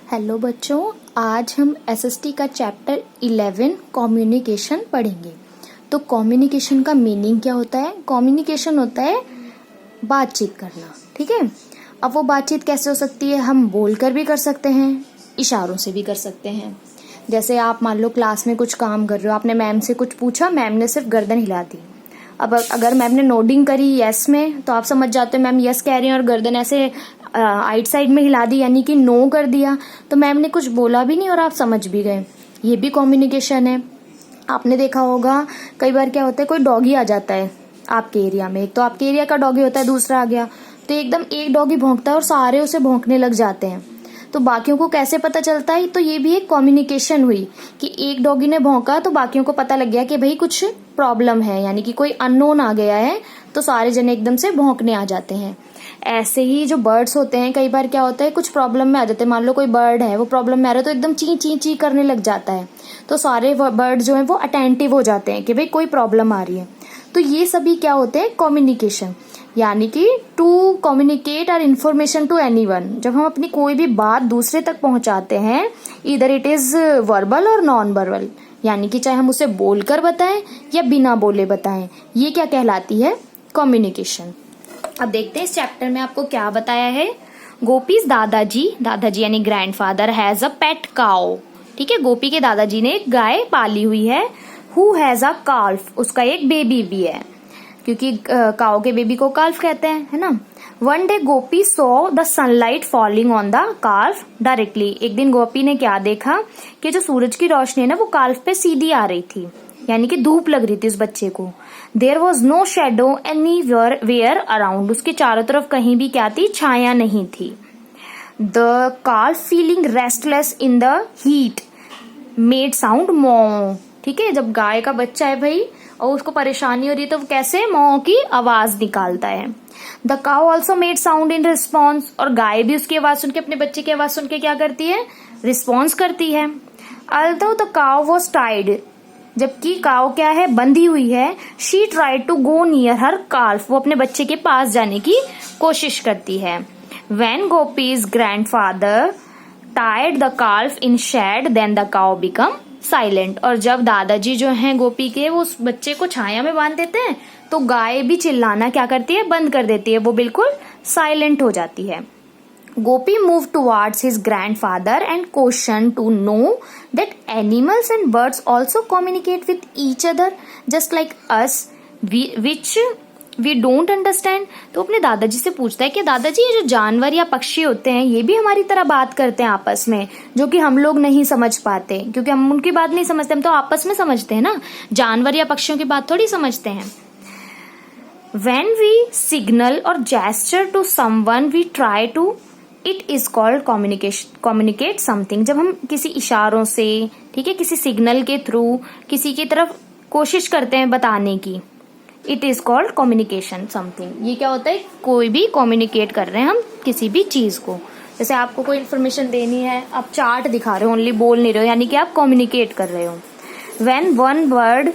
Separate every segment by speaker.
Speaker 1: Hello बच्चों, आज हम एसएसटी का चैप्टर 11 कम्युनिकेशन पढ़ेंगे। तो कम्युनिकेशन का मीनिंग क्या होता है? कम्युनिकेशन होता है बातचीत करना, ठीक है। अब वो बातचीत कैसे हो सकती है? हम बोलकर भी कर सकते हैं, इशारों से भी कर सकते हैं। जैसे आप मान लो क्लास में कुछ काम कर रहे हो, आपने मैम से कुछ पूछा, मैम ने सिर्फ गर्दन हिला दी। अब अगर मैम ने नोडिंग करी यस में, तो आप समझ जाते हो मैम यस कह रही हैं, और गर्दन ऐसे आइट साइड में हिला दी यानी कि नो कर दिया, तो मैम ने कुछ बोला भी नहीं और आप समझ भी गए। ये भी कम्युनिकेशन है। आपने देखा होगा कई बार क्या होता है, कोई डॉगी आ जाता है आपके एरिया में। एक तो आपके एरिया का डॉगी होता है, दूसरा आ गया तो एकदम एक डॉगी भौंकता है और सारे उसे भौंकने लग जाते हैं। तो बाकियों को कैसे पता चलता है? तो ये भी एक कम्युनिकेशन हुई कि एक डॉगी ने भौंका तो बाकियों को पता लग गया कि भाई कुछ प्रॉब्लम है, यानी कि कोई अननोन आ गया है, तो सारे जने एकदम से भौंकने आ जाते हैं। ऐसे ही जो बर्ड्स होते हैं, कई बार क्या होता है कुछ प्रॉब्लम में आ जाते हैं। मान लो कोई बर्ड है वो प्रॉब्लम में आ रहा है तो एकदम ची ची ची करने लग जाता है, तो सारे बर्ड जो है वो अटेंटिव हो जाते हैं कि भाई कोई प्रॉब्लम आ रही है। तो ये सभी क्या होते हैं? कम्युनिकेशन, यानी कि to communicate our information to anyone. जब हम अपनी कोई भी बात दूसरे तक पहुंचाते हैं, इधर इट इज वर्बल और नॉन वर्बल, यानी कि चाहे हम उसे बोलकर बताएं या बिना बोले बताएं, ये क्या कहलाती है? कम्युनिकेशन। अब देखते हैं इस चैप्टर में आपको क्या बताया है। गोपीज दादाजी यानी grandfather has a pet cow, ठीक है। गोपी के दादाजी ने एक गाय पाली हुई है। हु हैज अ काल्फ, उसका एक बेबी भी है, क्योंकि काउ के बेबी को काल्फ कहते हैं, है ना। One day Gopi saw the sunlight falling on the काल्फ directly. एक दिन गोपी ने क्या देखा कि जो सूरज की रोशनी है ना वो काल्फ पे सीधी आ रही थी, यानी कि धूप लग रही थी उस बच्चे को। There was no shadow anywhere around, उसके चारों तरफ कहीं भी क्या थी? छाया नहीं थी। The काल्फ feeling restless in the heat made sound मॉ, ठीक है। जब गाय का बच्चा है भाई और उसको परेशानी हो रही है तो वो कैसे मॉ की आवाज निकालता है। The cow also made sound in response, और गाय भी उसकी आवाज सुन के, अपने बच्चे की आवाज सुन के क्या करती है? रिस्पॉन्स करती है। Although the cow was tied, जबकि काउ क्या है? बंधी हुई है। She tried to go near her calf, वो अपने बच्चे के पास जाने की कोशिश करती है। When Gopi's grandfather tied the calf in shed, then the cow become silent, और जब दादाजी जो हैं गोपी के वो उस बच्चे को छाया में बांध देते हैं तो गाय भी चिल्लाना क्या करती है? बंद कर देती है, वो बिल्कुल साइलेंट हो जाती है। Gopi moved towards his grandfather and questioned to know that animals and birds also communicate with each other just like us, which we don't understand. तो अपने दादाजी से पूछता है कि दादाजी ये जो जानवर या पक्षी होते हैं ये भी हमारी तरह बात करते हैं आपस में, जो कि हम लोग नहीं समझ पाते, क्योंकि हम उनकी बात नहीं समझते, हम तो आपस में समझते हैं ना, जानवर या पक्षियों की बात थोड़ी समझते हैं। When we signal or gesture to someone, we try to it is called communicate something. जब हम किसी इशारों से, ठीक है, किसी सिग्नल के थ्रू किसी की तरफ कोशिश करते हैं बताने की, it is called communication something. ये क्या होता है? कोई भी कम्युनिकेट कर रहे हैं हम किसी भी चीज को। जैसे आपको कोई इन्फॉर्मेशन देनी है, आप चार्ट दिखा रहे हो, ओनली बोल नहीं रहे हो, यानी कि आप कम्युनिकेट कर रहे हो। When one word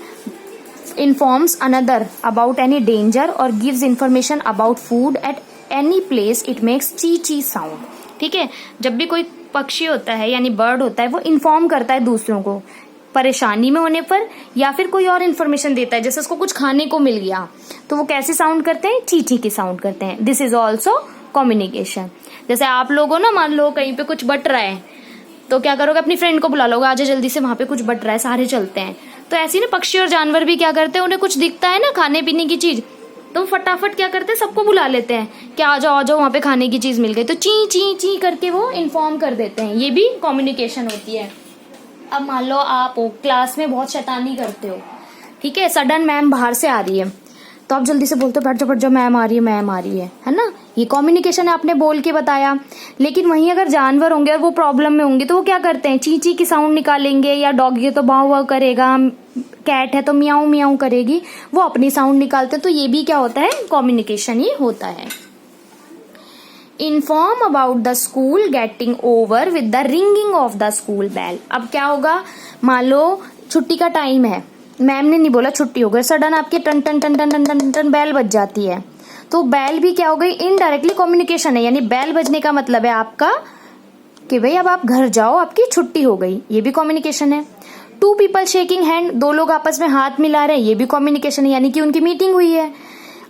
Speaker 1: informs another about any danger और gives information about food at any place, it makes chi chi sound, ठीक है। जब भी कोई पक्षी होता है यानी बर्ड होता है, वो इन्फॉर्म करता है दूसरों को परेशानी में होने पर, या फिर कोई और इन्फॉर्मेशन देता है, जैसे उसको कुछ खाने को मिल गया तो वो कैसे साउंड करते हैं? ची ची की साउंड करते हैं। This is also communication. जैसे आप लोगों ना, मान लो कहीं पे कुछ बट रहा है तो क्या करोगे? अपनी फ्रेंड को बुला लोगे, आजा जल्दी से, वहां पे कुछ बट रहा है, सारे चलते हैं। तो ऐसे ना पक्षी और जानवर भी क्या करते हैं, उन्हें कुछ दिखता है ना खाने पीने की चीज, तो फटाफट क्या करते हैं? सबको बुला लेते हैं कि आ जाओ वहां पे खाने की चीज मिल गई, तो ची ची ची करके वो इन्फॉर्म कर देते हैं। ये भी कम्युनिकेशन होती है। अब मान लो आप क्लास में बहुत शैतानी करते हो, ठीक है, सडन मैम बाहर से आ रही है तो आप जल्दी से बोलते हो बैठ जाओ मैम आ रही है, मैम आ रही है ना। ये कम्युनिकेशन है, आपने बोल के बताया। लेकिन वहीं अगर जानवर होंगे और वो प्रॉब्लम में होंगे तो वो क्या करते हैं? ची ची की साउंड निकालेंगे, या डॉगी है तो भाव भाव करेगा, कैट है तो मियाऊ मियाऊ करेगी, वो अपनी साउंड निकालते हैं। तो ये भी क्या होता है? कम्युनिकेशन ही होता है। Inform about the school getting over with the ringing of the school bell. अब क्या होगा? मान लो छुट्टी का टाइम है, मैम ने नहीं बोला छुट्टी हो गई, सडन आपके टन टन टन टन टन टन टन बेल बज जाती है, तो बेल भी क्या हो गई? इनडायरेक्टली कम्युनिकेशन है, यानी बेल बजने का मतलब है आपका कि भाई अब आप घर जाओ, आपकी छुट्टी हो गई, ये भी कम्युनिकेशन है। टू पीपल शेकिंग हैंड, दो लोग आपस में हाथ मिला रहे हैं, ये भी कम्युनिकेशन है, यानी कि उनकी मीटिंग हुई है।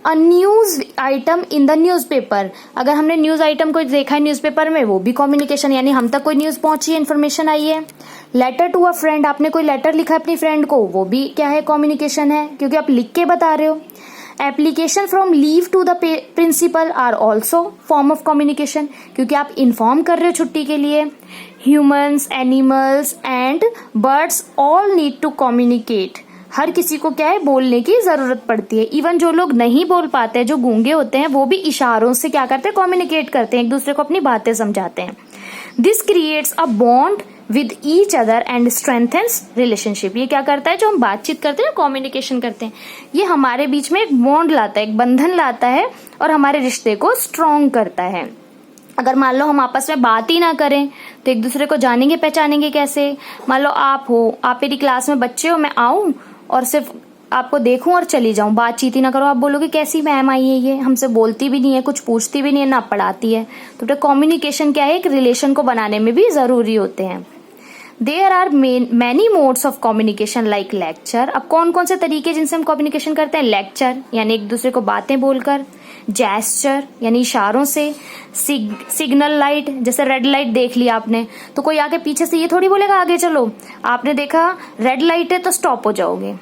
Speaker 1: A news item in the newspaper, अगर हमने न्यूज आइटम को देखा है न्यूज़पेपर में, वो भी कम्युनिकेशन, यानी हम तक कोई न्यूज पहुंची है, इन्फॉर्मेशन आई है। लेटर टू अ फ्रेंड, आपने कोई लेटर लिखा है अपनी फ्रेंड को, वो भी क्या है, कम्युनिकेशन है, क्योंकि आप लिख के बता रहे हो। Application from leave to the principal are also form of communication, क्योंकि आप इन्फॉर्म कर रहे हो छुट्टी के लिए। Humans, animals and birds all need to communicate, हर किसी को क्या है, बोलने की जरूरत पड़ती है। इवन जो लोग नहीं बोल पाते हैं, जो गूंगे होते हैं, वो भी इशारों से क्या करते हैं, कम्युनिकेट करते हैं, एक दूसरे को अपनी बातें समझाते हैं। This creates a bond with each other and strengthens relationship, ये क्या करता है, जो हम बातचीत करते हैं, कम्युनिकेशन करते हैं, ये हमारे बीच में एक बॉन्ड लाता है, एक बंधन लाता है और हमारे रिश्ते को स्ट्रॉन्ग करता है। अगर मान लो हम आपस में बात ही ना करें तो एक दूसरे को जानेंगे पहचानेंगे कैसे। मान लो आप हो, आप मेरी क्लास में बच्चे हो, मैं आऊं और सिर्फ आपको देखूं और चली जाऊं, बातचीत ही ना करो, आप बोलोगे कैसी मैम आई है, ये हमसे बोलती भी नहीं है, कुछ पूछती भी नहीं है, ना पढ़ाती है। तो कम्युनिकेशन क्या है, एक रिलेशन को बनाने में भी जरूरी होते हैं। There are many modes of communication like lecture, अब कौन कौन से तरीके जिनसे हम कम्युनिकेशन करते हैं, लेक्चर यानी एक दूसरे को बातें बोलकर, जेस्चर यानी इशारों से, सिग्नल लाइट, जैसे रेड लाइट देख लिया आपने तो कोई आके पीछे से ये थोड़ी बोलेगा आगे चलो, आपने देखा रेड लाइट है तो स्टॉप हो जाओगे,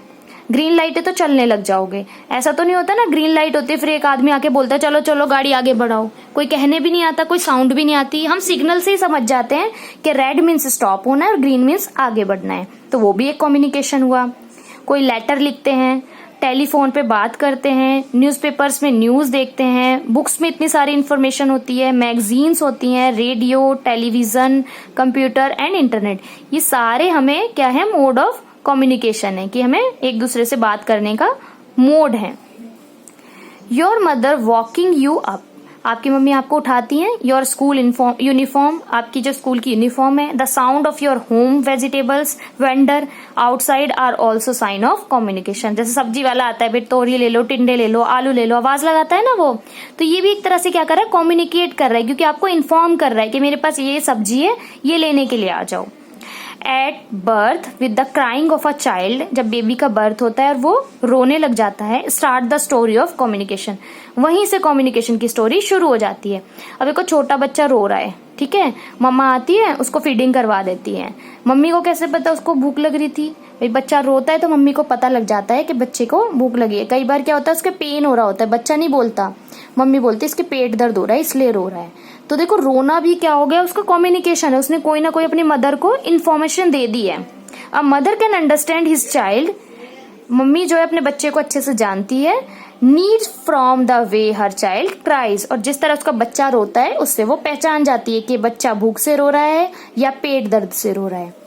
Speaker 1: ग्रीन लाइट है तो चलने लग जाओगे। ऐसा तो नहीं होता ना, ग्रीन लाइट होती है फिर एक आदमी आके बोलता है चलो चलो गाड़ी आगे बढ़ाओ, कोई कहने भी नहीं आता, कोई साउंड भी नहीं आती, हम सिग्नल से ही समझ जाते हैं कि रेड मीन्स स्टॉप होना है और ग्रीन मीन्स आगे बढ़ना है, तो वो भी एक कम्युनिकेशन हुआ। कोई लेटर लिखते हैं, टेलीफोन पे बात करते हैं, न्यूज़पेपर्स में न्यूज देखते हैं, बुक्स में इतनी सारी इन्फॉर्मेशन होती है, मैगजीन्स होती हैं, radio, television, computer and internet, ये सारे हमें क्या है, मोड ऑफ कम्युनिकेशन है, कि हमें एक दूसरे से बात करने का मोड है। Your mother walking you up, आपकी मम्मी आपको उठाती हैं। योर स्कूल यूनिफॉर्म, आपकी जो स्कूल की यूनिफॉर्म है। The sound of your home vegetables vendor outside are also sign of communication, जैसे सब्जी वाला आता है, फिर तोरी ले लो, टिंडे ले लो, आलू ले लो, आवाज लगाता है ना वो, तो ये भी एक तरह से क्या कर रहा है, कम्युनिकेट कर रहा है, क्योंकि आपको इन्फॉर्म कर रहा है कि मेरे पास ये सब्जी है, ये लेने के लिए आ जाओ। At birth with the crying of a child, जब बेबी का बर्थ होता है और वो रोने लग जाता है, start the story of communication, वहीं से कम्युनिकेशन की स्टोरी शुरू हो जाती है। अब एक छोटा बच्चा रो रहा है, ठीक है, मम्मा आती है उसको फीडिंग करवा देती है। मम्मी को कैसे पता उसको भूख लग रही थी, भाई बच्चा रोता है तो मम्मी को पता लग जाता है कि बच्चे को भूख लगी है। कई बार क्या होता है, उसके पेन हो रहा होता है, बच्चा नहीं बोलता, मम्मी बोलती है इसके पेट दर्द हो रहा है इसलिए रो रहा है। तो देखो रोना भी क्या हो गया, उसका कम्युनिकेशन है, उसने कोई ना कोई अपनी मदर को इन्फॉर्मेशन दे दी है। A mother can understand his child, mummy जो है अपने बच्चे को अच्छे से जानती है। Needs from the way her child cries, और जिस तरह उसका बच्चा रोता है उससे वो पहचान जाती है कि बच्चा भूख से रो रहा है या पेट दर्द से रो रहा है।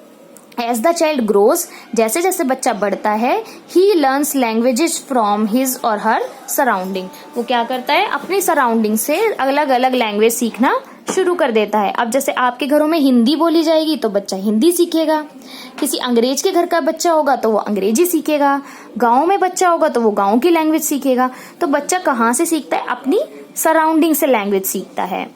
Speaker 1: एज द चाइल्ड ग्रोज, जैसे जैसे बच्चा बढ़ता है, he learns languages from his और हर सराउंडिंग, वो क्या करता है, अपनी सराउंडिंग से अलग अलग लैंग्वेज सीखना शुरू कर देता है। अब जैसे आपके घरों में हिंदी बोली जाएगी तो बच्चा हिंदी सीखेगा, किसी अंग्रेज के घर का बच्चा होगा तो वो अंग्रेजी सीखेगा, गांव में बच्चा होगा तो वो गांव की लैंग्वेज सीखेगा। तो बच्चा कहाँ से सीखता है, अपनी सराउंडिंग से लैंग्वेज सीखता है।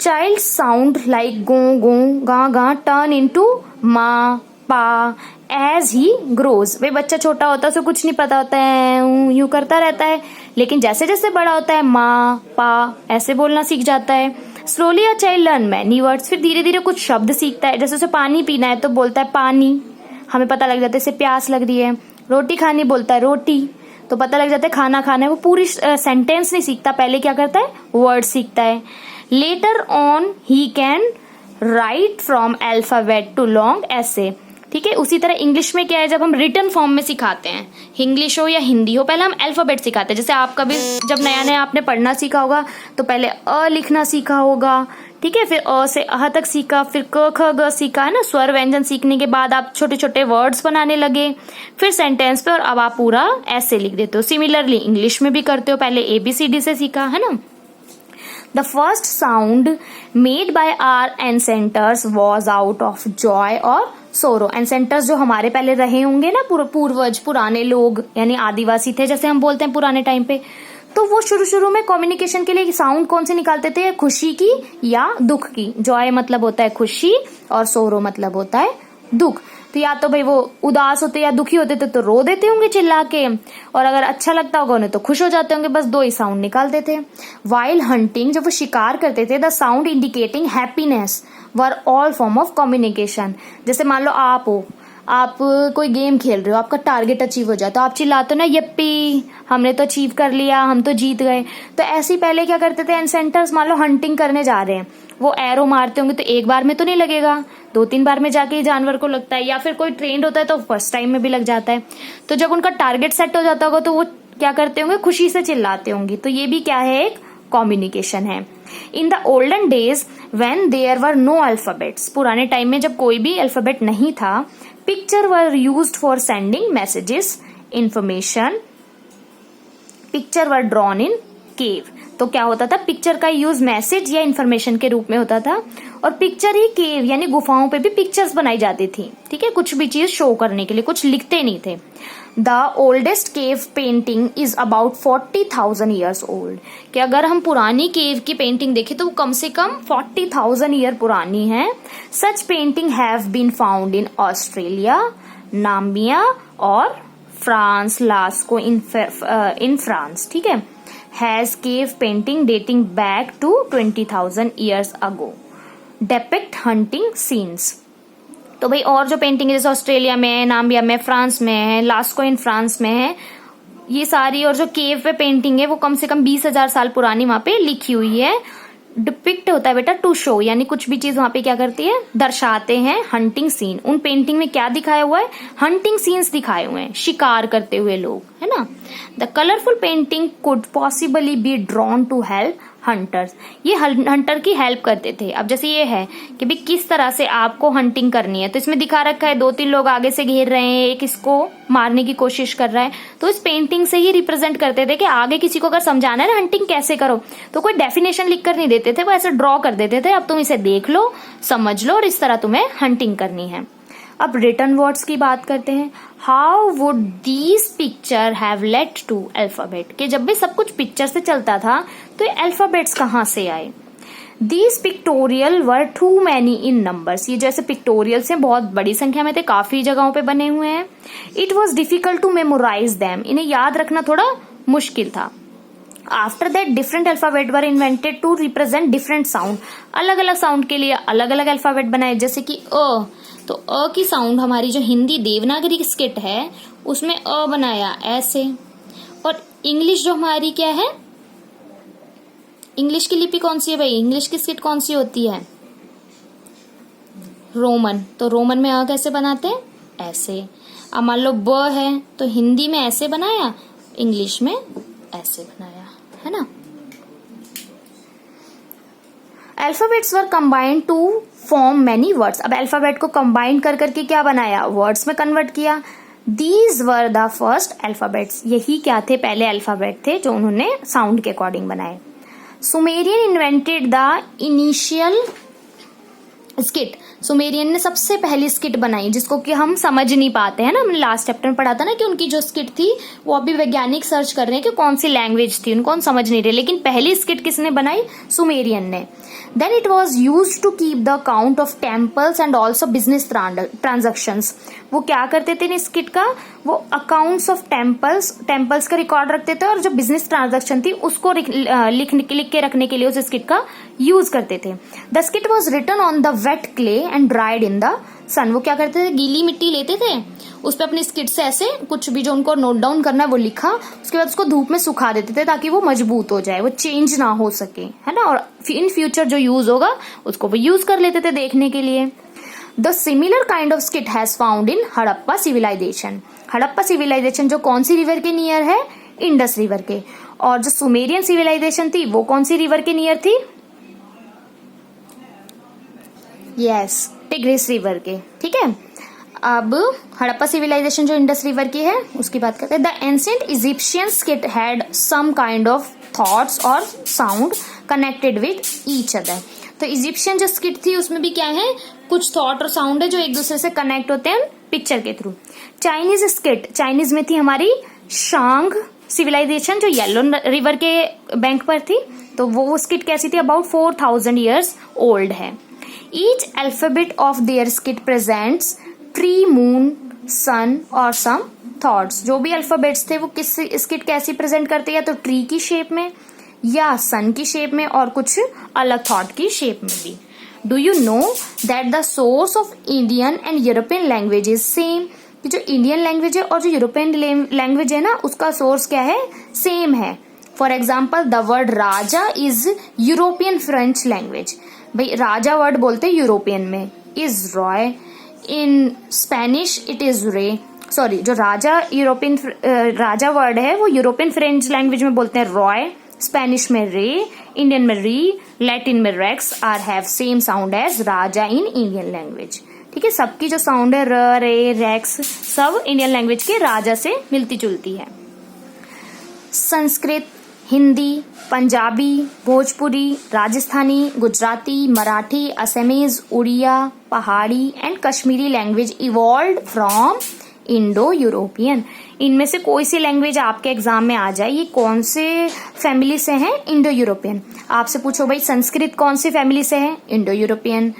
Speaker 1: चाइल्ड साउंड लाइक गो गो गा गा टर्न इनटू मा पा एज ही ग्रोज, वे बच्चा छोटा होता है उसे कुछ नहीं पता होता है, यूं करता रहता है, लेकिन जैसे जैसे बड़ा होता है माँ पा ऐसे बोलना सीख जाता है। Slowly a child learn many words, फिर धीरे धीरे कुछ शब्द सीखता है, जैसे उसे पानी पीना है तो बोलता है पानी, हमें पता लग जाता है इसे प्यास लग रही है। रोटी खानी बोलता है रोटी, तो पता लग जाता है खाना खाना है। वो पूरी सेंटेंस नहीं सीखता, पहले क्या करता है, वर्ड सीखता है। Later on he can write from alphabet to long ऐसे, ठीक है। उसी तरह इंग्लिश में क्या है, जब हम रिटन फॉर्म में सिखाते हैं, इंग्लिश हो या हिंदी हो, पहले हम अल्फाबेट सिखाते हैं। जैसे आपका भी जब नया नया आपने पढ़ना सीखा होगा तो पहले अ लिखना सीखा होगा, ठीक है, फिर अ से अह तक सीखा, फिर क ख ग सीखा, है ना। स्वर व्यंजन सीखने के बाद आप छोटे छोटे वर्ड्स बनाने लगे, फिर सेंटेंस पे, और अब आप पूरा ऐसे लिख देते हो। सिमिलरली इंग्लिश में भी करते हो, पहले ABCD से सीखा, है ना। The first sound made by our ancestors was out of joy or sorrow. Ancestors जो हमारे पहले रहे होंगे ना, पूर्वज, पुराने लोग, यानी आदिवासी थे जैसे हम बोलते हैं पुराने टाइम पे, तो वो शुरू शुरू में कम्युनिकेशन के लिए साउंड कौन से निकालते थे, खुशी की या दुख की। जॉय मतलब होता है खुशी और सोरो मतलब होता है दुख। तो या तो भाई वो उदास होते या दुखी होते थे तो रो देते होंगे चिल्ला के, और अगर अच्छा लगता होगा उन्हें तो खुश हो जाते होंगे। बस दो ही साउंड निकालते थे। वाइल हंटिंग, जब वो शिकार करते थे, the sound indicating happiness were all form of communication. जैसे मान लो आप कोई गेम खेल रहे हो, आपका टारगेट अचीव हो जाए तो आप चिल्लाते हो ना, यप्पी हमने तो अचीव कर लिया, हम तो जीत गए। तो ऐसे ही पहले क्या करते थे एंसेंटर्स, मान लो हंटिंग करने जा रहे हैं, वो एरो मारते होंगे तो एक बार में तो नहीं लगेगा, 2-3 बार में जाके जानवर को लगता है, या फिर कोई ट्रेंड होता है तो फर्स्ट टाइम में भी लग जाता है। तो जब उनका टारगेट सेट हो जाता होगा तो वो क्या करते होंगे, खुशी से चिल्लाते होंगे। तो ये भी क्या है, एक कम्युनिकेशन है। In the olden days when there were no alphabets, पुराने टाइम में जब कोई भी अल्फाबेट नहीं था, picture were used for sending messages, information, picture were drawn in cave. तो क्या होता था, पिक्चर का यूज मैसेज या इंफॉर्मेशन के रूप में होता था, और पिक्चर ही केव यानी गुफाओं पे भी पिक्चर्स बनाई जाती थी, ठीक है, कुछ भी चीज शो करने के लिए, कुछ लिखते नहीं थे। The oldest cave painting is about 40,000 years old, कि अगर हम पुरानी केव की पेंटिंग देखें तो वो कम से कम 40,000 ईयर पुरानी है। Such painting have been found in Australia, Namibia और फ्रांस, लास्को इन फ्रांस, ठीक है। Has cave painting dating back to 20,000 years ago, depict hunting scenes. तो भाई और जो पेंटिंग है जैसे ऑस्ट्रेलिया में है, नाम्बिया में, फ्रांस में है, लास्को इन फ्रांस में है, ये सारी, और जो केव पे पेंटिंग है वो कम से कम 20,000 साल पुरानी वहां पे लिखी हुई है। डिपिक्ट होता है बेटा टू शो, यानी कुछ भी चीज वहां पे क्या करती है, दर्शाते हैं हंटिंग सीन। उन पेंटिंग में क्या दिखाया हुआ है, हंटिंग सीन्स दिखाए हुए हैं, शिकार करते हुए लोग, है ना। The colourful painting could possibly be drawn to help hunters, ये हंटर की हेल्प करते थे। अब जैसे ये है कि भाई किस तरह से आपको हंटिंग करनी है, तो इसमें दिखा रखा है 2-3 लोग आगे से घेर रहे हैं, एक इसको मारने की कोशिश कर रहा है, तो इस पेंटिंग से ही रिप्रेजेंट करते थे कि आगे किसी को अगर समझाना है ना हंटिंग कैसे करो, तो कोई डेफिनेशन लिख कर नहीं देते थे, वो ऐसे ड्रॉ कर देते थे, अब तुम इसे देख लो, समझ लो, और इस तरह तुम्हें हंटिंग करनी है। अब रिटन वर्ड्स की बात करते हैं। How would these picture have led to alphabet, कि जब भी सब कुछ पिक्चर से चलता था तो ये अल्फाबेट्स कहाँ से आए। These pictorial were too many in numbers, ये जैसे पिक्टोरियल्स हैं बहुत बड़ी संख्या में थे, काफी जगहों पे बने हुए हैं। It was difficult to memorize them, इन्हें याद रखना थोड़ा मुश्किल था। After that different alphabet were invented to represent different sound, अलग अलग साउंड के लिए अलग अलग अल्फाबेट बनाए। जैसे कि अ, तो अ की साउंड हमारी जो हिंदी देवनागरी स्किट है उसमें अ बनाया ऐसे, और इंग्लिश जो हमारी क्या है, इंग्लिश की लिपि कौन सी है भाई, इंग्लिश की स्किट कौन सी होती है, रोमन, तो रोमन में अ कैसे बनाते हैं, ऐसे। अब मान लो ब है तो हिंदी में ऐसे बनाया, इंग्लिश में ऐसे बनाया, है ना। Alphabets were combined to form many words, अब अल्फाबेट को कंबाइन कर करके क्या बनाया, वर्ड्स में कन्वर्ट किया। These were the first alphabets, यही क्या थे, पहले अल्फाबेट थे जो उन्होंने साउंड के अकॉर्डिंग बनाए। Sumerian invented the initial skit, Sumerian ने सबसे पहली स्किट बनाई जिसको कि हम समझ नहीं पाते हैं ना, हमने लास्ट चैप्टर में पढ़ा था ना कि उनकी जो स्किट थी वो अभी वैज्ञानिक सर्च कर रहे हैं कि कौन सी लैंग्वेज थी, उनको हम समझ नहीं रहे, लेकिन पहली स्किट किसने बनाई, सुमेरियन ने। Then it was use to keep the count of temples and also business transactions, वो क्या करते थे इस स्किट का, वो अकाउंट्स ऑफ टेम्पल्स का रिकॉर्ड रखते थे, और जो बिजनेस ट्रांजेक्शन थी उसको लिख के रखने के लिए उस स्किट का यूज करते थे। The script was written on the wet clay and dried in the sun, वो क्या करते थे, गीली मिट्टी लेते थे, उस पर अपनी स्किट से ऐसे कुछ भी जो उनको नोट डाउन करना है वो लिखा, उसके बाद उसको धूप में सुखा देते थे ताकि वो मजबूत हो जाए, वो चेंज ना हो सके, है ना, और इन फ्यूचर जो यूज होगा उसको वो यूज कर लेते थे देखने के लिए। The similar kind of script has found in Harappa civilization, Harappa civilization जो कौन सी रिवर के नियर है, इंडस रिवर के, और जो सुमेरियन सिविलाइजेशन थी वो कौन सी रिवर के नियर थी, यस, टिग्रिस रिवर के, ठीक है। अब हड़प्पा सिविलाइजेशन जो इंडस रिवर की है उसकी बात करते हैं। The ancient Egyptian script had some kind of thoughts और sound connected with each other, तो इजिप्शियन जो स्किट थी उसमें भी क्या है, कुछ थॉट और साउंड है जो एक दूसरे से कनेक्ट होते हैं पिक्चर के थ्रू। चाइनीज स्किट, चाइनीज में थी हमारी शांग सिविलाइजेशन जो येलो रिवर के बैंक पर थी, तो वो स्किट कैसी थी, अबाउट 4000 ईयर्स ओल्ड है। Each alphabet of their script presents tree, moon, sun और सम थॉट्स। जो भी अल्फाबेट्स थे वो किस स्किट कैसी प्रेजेंट करते हैं, तो ट्री की शेप में या सन की शेप में और कुछ अलग थॉट की शेप में भी। Do you know that the source of Indian and European language is same, कि जो इंडियन लैंग्वेज है और जो यूरोपियन लैंग्वेज है ना, उसका सोर्स क्या है, सेम है। For example the word Raja is European French language, भाई राजा वर्ड बोलते हैं यूरोपियन में, is Roy, in Spanish it is रे, सॉरी जो राजा यूरोपियन राजा वर्ड है वो यूरोपियन फ्रेंच लैंग्वेज में बोलते हैं रॉय, स्पेनिश में रे, इंडियन में री, लैटिन में rex, are have same sound as raja in Indian language. ठीक है, सबकी जो साउंड है र, रे, रेक्स सब इंडियन लैंग्वेज के राजा से मिलती जुलती है। संस्कृत, हिंदी, पंजाबी, भोजपुरी, राजस्थानी, गुजराती, मराठी, असमीज, उड़िया, पहाड़ी and Kashmiri language evolved from Indo European. इनमें से कोई सी लैंग्वेज आपके एग्जाम में आ जाए, ये कौन से फैमिली से है, इंडो यूरोपियन। आपसे पूछो भाई संस्कृत कौन सी फैमिली से है, Indo European,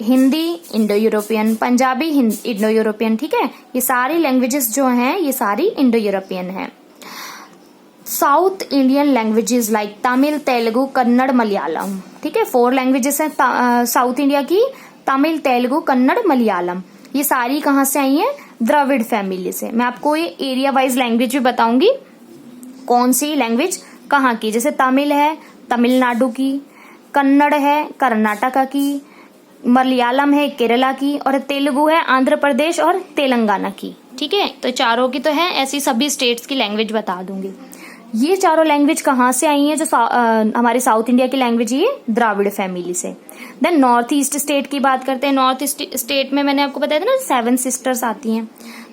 Speaker 1: Hindi Indo European, Punjabi Indo European. ठीक है, ये सारी लैंग्वेजेस जो हैं ये सारी इंडो यूरोपियन है। South Indian languages like Tamil, Telugu, Kannada, Malayalam. ठीक है, 4 लैंग्वेजेस हैं साउथ इंडिया की, तमिल, तेलुगु, कन्नड़, मलयालम। ये सारी कहाँ से आई हैं, द्रविड़ फैमिली से। मैं आपको ये एरिया वाइज लैंग्वेज भी बताऊंगी कौन सी लैंग्वेज कहाँ की। जैसे तमिल है तमिलनाडु की, कन्नड़ है कर्नाटका की, मलयालम है केरला की और तेलुगु है आंध्र प्रदेश और तेलंगाना की। ठीक है, तो चारों की तो है, ऐसी सभी स्टेट्स की लैंग्वेज बता दूंगी। ये चारों लैंग्वेज कहाँ से आई हैं, जो हमारे साउथ इंडिया की लैंग्वेज ये द्राविड़ फैमिली से। देन नॉर्थ ईस्ट स्टेट की बात करते हैं। नॉर्थ ईस्ट स्टेट में मैंने आपको बताया था ना 7 सिस्टर्स आती हैं।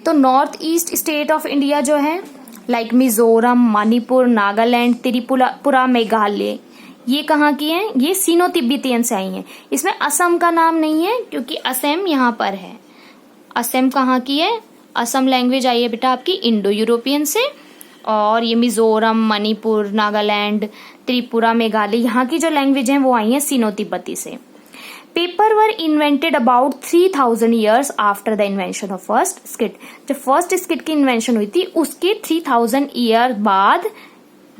Speaker 1: तो north east state of India जो है लाइक मिजोरम, मणिपुर, नागालैंड, त्रिपुरा, मेघालय, ये कहाँ की हैं, ये सीनो तिब्बतियन से आई हैं। इसमें असम का नाम नहीं है क्योंकि असम यहाँ पर है। असम कहाँ की है, असम लैंग्वेज आई है बेटा आपकी इंडो यूरोपियन से। और ये मिजोरम, मणिपुर, नागालैंड, त्रिपुरा, मेघालय, यहाँ की जो लैंग्वेज है वो आई है सीनो तिब्बती से। Paper were invented about 3000 years after the invention of first skit. जब फर्स्ट स्किट की इन्वेंशन हुई थी उसके 3000 ईयर बाद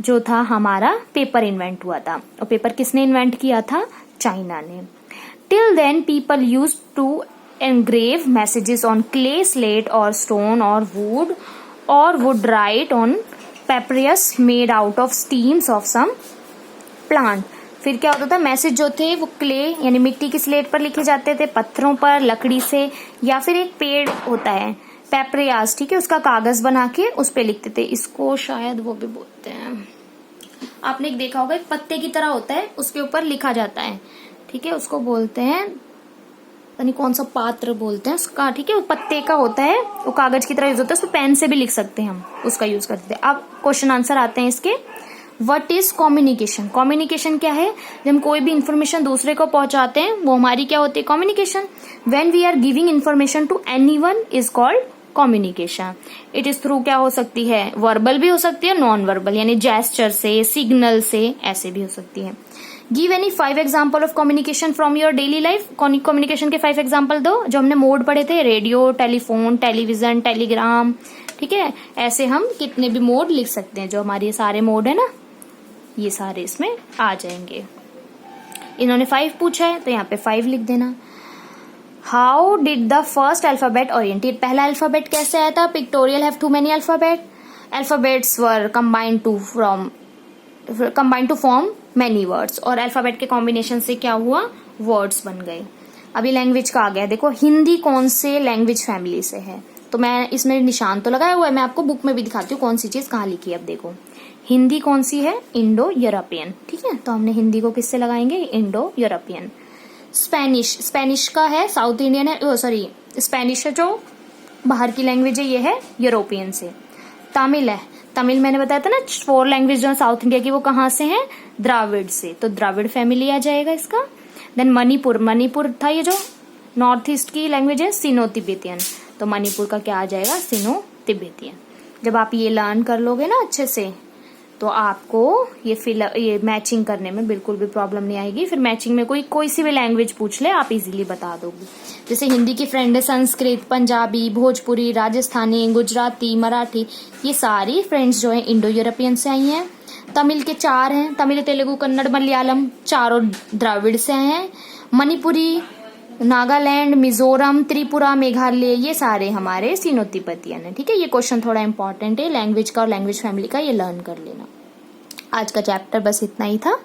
Speaker 1: जो था हमारा पेपर इन्वेंट हुआ था। और पेपर किसने इन्वेंट किया था, चाइना ने। Till then people used to engrave messages on clay, slate और स्टोन और wood write on papyrus made out of stems of some plant. फिर क्या होता था, मैसेज जो थे वो क्ले यानी मिट्टी की स्लेट पर लिखे जाते थे, पत्थरों पर, लकड़ी से, या फिर एक पेड़ होता है पेपरियास, ठीक है, उसका कागज बना के उस पे लिखते थे। इसको शायद वो भी बोलते हैं, आपने एक देखा होगा, एक पत्ते की तरह होता है उसके ऊपर लिखा जाता है। ठीक है, उसको बोलते हैं पता नहीं कौन सा पात्र बोलते हैं उसका। ठीक है, वो पत्ते का होता है, वो कागज की तरह यूज होता है, उस पर पेन से भी लिख सकते हैं हम, उसका यूज करते थे। अब क्वेश्चन आंसर आते हैं इसके। What is communication. कम्युनिकेशन क्या है, जब हम कोई भी इंफॉर्मेशन दूसरे को पहुंचाते हैं वो हमारी क्या होती है, communication. When we are giving information to anyone is called communication. It is through क्या हो सकती है, वर्बल भी हो सकती है, नॉन वर्बल यानी जेस्चर से, सिग्नल से, ऐसे भी हो सकती है। Give any 5 example of communication from your daily life. Communication के 5 एग्जाम्पल दो। जो हमने मोड पढ़े थे, रेडियो, टेलीफोन, टेलीविजन, टेलीग्राम। ठीक है, ऐसे हम कितने भी मोड लिख सकते हैं, जो हमारे सारे मोड है ना ये सारे इसमें आ जाएंगे। इन्होंने 5 पूछा है तो यहाँ पे 5 लिख देना। How did the first alphabet oriented. पहला अल्फाबेट कैसे आया था, pictorial have too many alphabet, alphabets were combined to form many words. और अल्फाबेट के कॉम्बिनेशन से क्या हुआ, वर्ड्स बन गए। अभी लैंग्वेज का आ गया। देखो हिंदी कौन से लैंग्वेज फैमिली से है, तो मैं इसमें निशान तो लगाया हुआ है, मैं आपको बुक में भी दिखाती हूँ कौन सी चीज कहाँ लिखी है। अब देखो हिंदी कौन सी है, इंडो यूरोपियन। ठीक है, तो हमने हिंदी को किससे लगाएंगे, इंडो यूरोपियन। स्पेनिश का है साउथ इंडियन है, सॉरी स्पेनिश है जो बाहर की लैंग्वेज है, ये है यूरोपियन से। तमिल है, तमिल मैंने बताया था ना 4 लैंग्वेज जो साउथ इंडिया की वो कहाँ से है, द्राविड़ से, तो द्राविड़ फैमिली आ जाएगा इसका। देन मणिपुर था ये जो नॉर्थ ईस्ट की लैंग्वेज है, सिनो तिब्बतियन, तो मणिपुर का क्या आ जाएगा, सिनो तिब्बतियन। जब आप ये लर्न कर लोगे ना अच्छे से, तो आपको ये मैचिंग करने में बिल्कुल भी प्रॉब्लम नहीं आएगी। फिर मैचिंग में कोई सी भी लैंग्वेज पूछ ले आप इजीली बता दोगे। जैसे हिंदी की फ्रेंड है संस्कृत, पंजाबी, भोजपुरी, राजस्थानी, गुजराती, मराठी, ये सारी फ्रेंड्स जो है इंडो यूरोपियन से आई हैं। तमिल के 4 हैं, तमिल, तेलुगु, कन्नड़, मलयालम, चारों द्राविड़ से हैं। मणिपुरी, नागालैंड, मिजोरम, त्रिपुरा, मेघालय, ये सारे हमारे सिनो तिब्बतियन है। ठीक है, ये क्वेश्चन थोड़ा इंपॉर्टेंट है लैंग्वेज का और लैंग्वेज फैमिली का, ये लर्न कर लेना। आज का चैप्टर बस इतना ही था,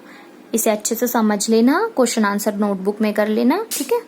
Speaker 1: इसे अच्छे से समझ लेना, क्वेश्चन आंसर नोटबुक में कर लेना। ठीक है।